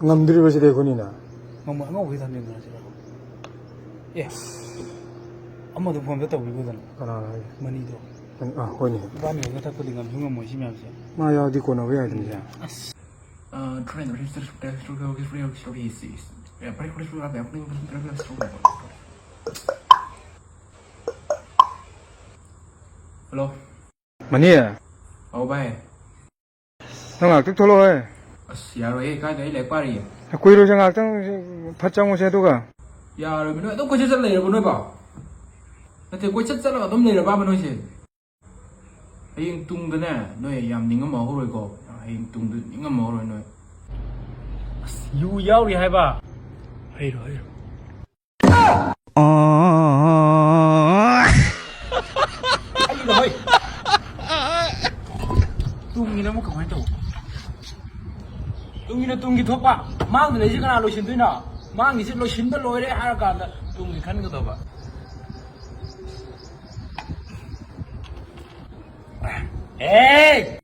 남들이 대군이나. 뭐 왜 담는 거야 지금? 예. 엄마도 보면 됐다 울거든. 하나. 머니도. 거니. 밤에 왜 자꾸 네가 흉은 뭐 심하면서. 마야 디코나 왜 되냐? Trying to register stories. Yeah, pretty sure I'm happening with the story. Hello. 마니야. Bye. 형아 뚝톨로 해. Dạ rồi, cái đấy lại qua đi. 꾸이로 생각 땅 파짱 세도가. Dạ rồi, mình nói, đâu có chất chất này rồi, nói bảo. Thì có chất chất là tóm này là ba mình nói gì? Hay tung cái này, nói làm những cái mỏ rồi cô. Hay tung những cái mỏ rồi nói. 유야우리 해봐. 해이로. 아이고 허이. 뚱이는 뭐 그만 또. 뚱이는 뚱기 덮봐. 망도 내 시간 알로 신드나. 망이 실로 신들로 이래 할까 뚱이 가는 거 덮봐. 에이.